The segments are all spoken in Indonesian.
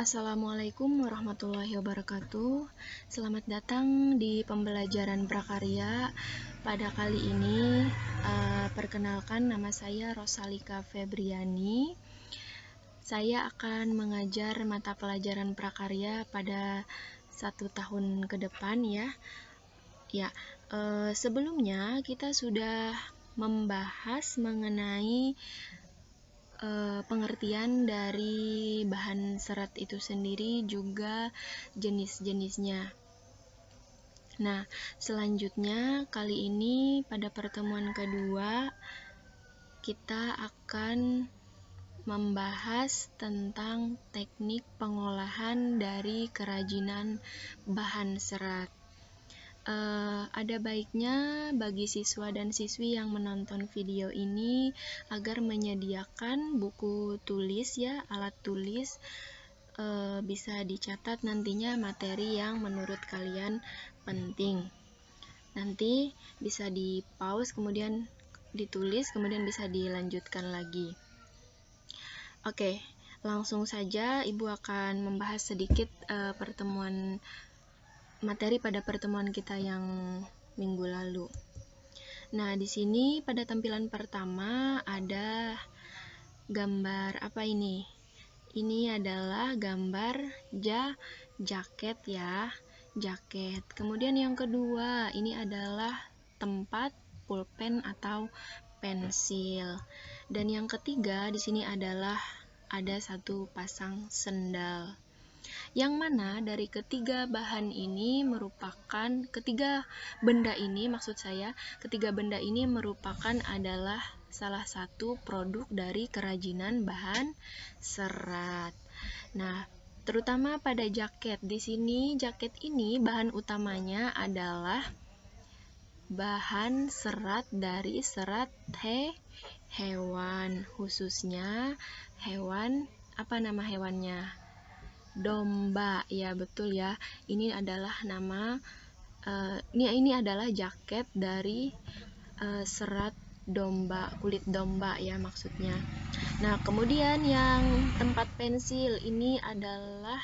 Assalamualaikum warahmatullahi wabarakatuh. Selamat datang di pembelajaran prakarya. Pada kali ini, perkenalkan nama saya Rosalika Febriani. Saya akan mengajar mata pelajaran prakarya pada 1 tahun ke depan ya. Sebelumnya kita sudah membahas mengenai pengertian dari bahan serat itu sendiri, juga jenis-jenisnya. Nah, selanjutnya kali ini pada pertemuan kedua kita akan membahas tentang teknik pengolahan dari kerajinan bahan serat. Ada baiknya bagi siswa dan siswi yang menonton video ini agar menyediakan buku tulis ya, alat tulis, bisa dicatat nantinya materi yang menurut kalian penting. Nanti bisa di pause, kemudian ditulis, kemudian bisa dilanjutkan lagi. Oke, langsung saja Ibu akan membahas sedikit materi pada pertemuan kita yang minggu lalu. Nah, di sini pada tampilan pertama ada gambar apa ini? Ini adalah gambar jaket ya, jaket. Kemudian yang kedua, ini adalah tempat pulpen atau pensil. Dan yang ketiga di sini adalah ada satu pasang sendal. Yang mana dari ketiga benda ini merupakan adalah salah satu produk dari kerajinan bahan serat. Nah, terutama pada jaket. Di sini jaket ini bahan utamanya adalah bahan serat dari serat hewan, khususnya hewan, apa nama hewannya? Domba, ya betul ya. Ini adalah ini adalah jaket dari serat domba, kulit domba ya maksudnya. Nah, kemudian yang tempat pensil ini adalah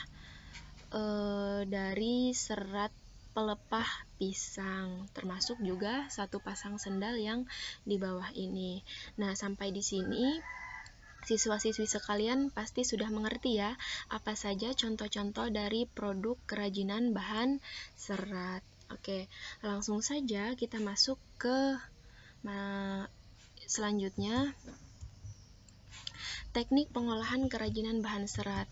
dari serat pelepah pisang, termasuk juga satu pasang sendal yang di bawah ini. Nah, sampai di sini siswa-siswi sekalian pasti sudah mengerti ya, apa saja contoh-contoh dari produk kerajinan bahan serat. Oke, langsung saja kita masuk ke selanjutnya, teknik pengolahan kerajinan bahan serat.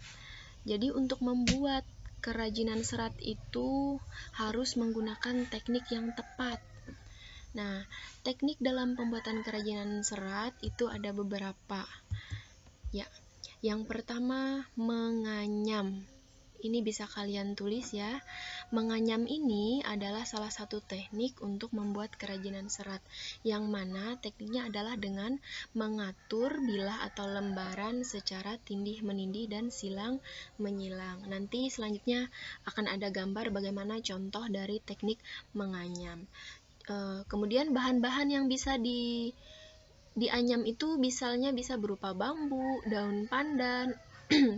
Jadi untuk membuat kerajinan serat itu harus menggunakan teknik yang tepat. Nah, teknik dalam pembuatan kerajinan serat itu ada beberapa. Ya, yang pertama menganyam. Ini bisa kalian tulis ya. Menganyam ini adalah salah satu teknik untuk membuat kerajinan serat, yang mana tekniknya adalah dengan mengatur bilah atau lembaran secara tindih-menindih dan silang-menyilang. Nanti selanjutnya akan ada gambar bagaimana contoh dari teknik menganyam. Kemudian bahan-bahan yang bisa dianyam itu misalnya bisa berupa bambu, daun pandan,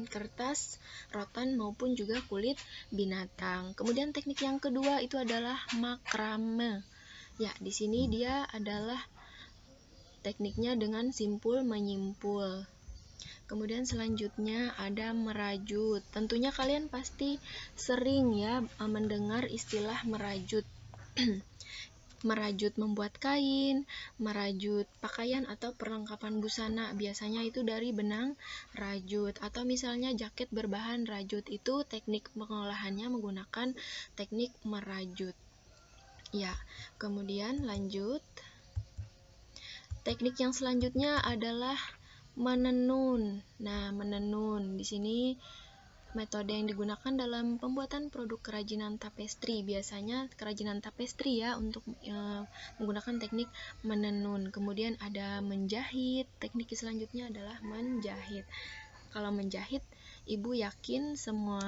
kertas, rotan, maupun juga kulit binatang. Kemudian teknik yang kedua itu adalah makrame. Ya, di sini dia adalah tekniknya dengan simpul menyimpul. Kemudian selanjutnya ada merajut. Tentunya kalian pasti sering ya mendengar istilah merajut. Merajut membuat kain, merajut pakaian atau perlengkapan busana, biasanya itu dari benang rajut. Atau misalnya jaket berbahan rajut, itu teknik pengolahannya menggunakan teknik merajut. Ya, kemudian lanjut. Teknik yang selanjutnya adalah menenun. Nah, menenun di sini metode yang digunakan dalam pembuatan produk kerajinan tapestri, biasanya kerajinan tapestri ya, untuk menggunakan teknik menenun. Kemudian ada menjahit, teknik selanjutnya adalah menjahit. Kalau menjahit, Ibu yakin semua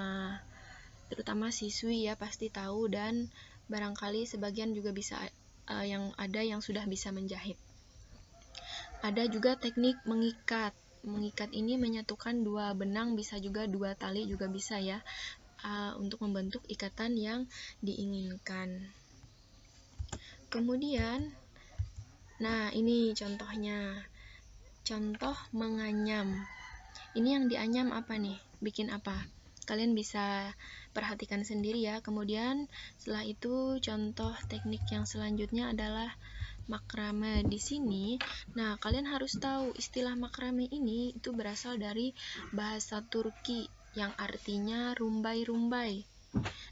terutama siswi ya pasti tahu, dan barangkali sebagian juga bisa yang sudah bisa menjahit. Ada juga teknik mengikat. mengikat ini menyatukan dua benang, bisa juga dua tali juga bisa ya, untuk membentuk ikatan yang diinginkan. Kemudian, nah ini contohnya, contoh menganyam. Ini yang dianyam apa nih? Bikin apa? Kalian bisa perhatikan sendiri ya. Kemudian setelah itu contoh teknik yang selanjutnya adalah makrame. Di sini, nah kalian harus tahu istilah makrame ini itu berasal dari bahasa Turki yang artinya rumbai-rumbai.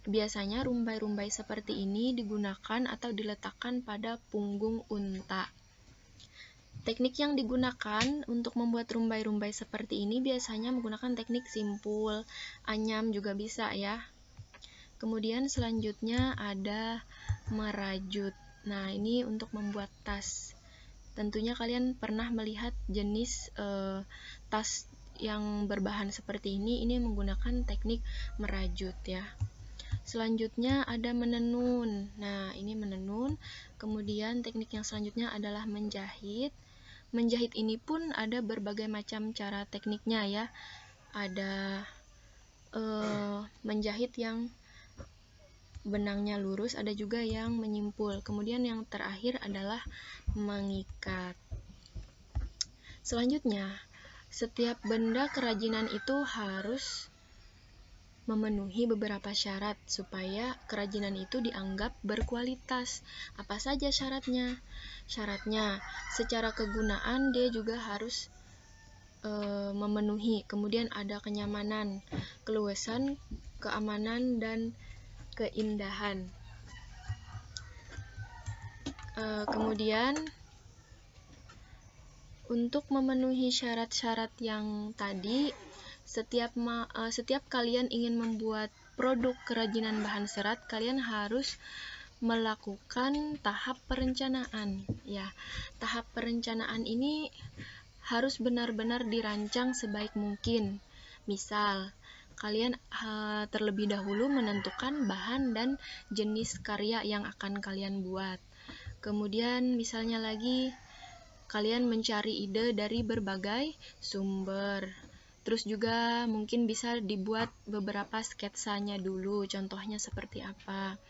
Biasanya rumbai-rumbai seperti ini digunakan atau diletakkan pada punggung unta. Teknik yang digunakan untuk membuat rumbai-rumbai seperti ini biasanya menggunakan teknik simpul, anyam juga bisa ya. Kemudian selanjutnya ada merajut. Nah, ini untuk membuat tas. Tentunya kalian pernah melihat jenis tas yang berbahan seperti ini menggunakan teknik merajut ya. Selanjutnya ada menenun. Nah, ini menenun. Kemudian teknik yang selanjutnya adalah menjahit. Menjahit ini pun ada berbagai macam cara tekniknya ya. Ada menjahit yang benangnya lurus, ada juga yang menyimpul. Kemudian yang terakhir adalah mengikat. Selanjutnya, setiap benda kerajinan itu harus memenuhi beberapa syarat supaya kerajinan itu dianggap berkualitas. Apa saja syaratnya? Syaratnya secara kegunaan dia juga harus memenuhi. Kemudian ada kenyamanan, keluasan, keamanan, dan keindahan. Kemudian untuk memenuhi syarat-syarat yang tadi, setiap kalian ingin membuat produk kerajinan bahan serat, kalian harus melakukan tahap perencanaan ya. Tahap perencanaan ini harus benar-benar dirancang sebaik mungkin. Misal, kalian terlebih dahulu menentukan bahan dan jenis karya yang akan kalian buat. Kemudian misalnya lagi kalian mencari ide dari berbagai sumber. Terus juga mungkin bisa dibuat beberapa sketsanya dulu, contohnya seperti apa.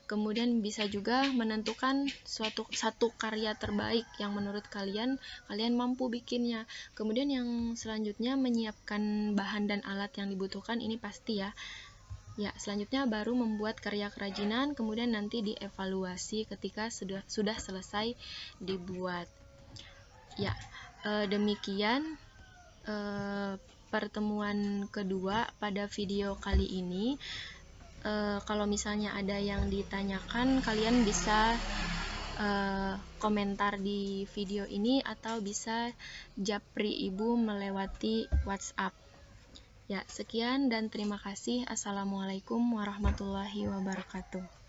Kemudian bisa juga menentukan satu karya terbaik yang menurut kalian mampu bikinnya. Kemudian yang selanjutnya menyiapkan bahan dan alat yang dibutuhkan, ini pasti ya. Ya, selanjutnya baru membuat karya kerajinan, kemudian nanti dievaluasi ketika sudah selesai dibuat. Ya, demikian pertemuan kedua pada video kali ini. Kalau misalnya ada yang ditanyakan, kalian bisa komentar di video ini atau bisa japri ibu melewati WhatsApp. Ya, sekian dan terima kasih. Assalamualaikum warahmatullahi wabarakatuh.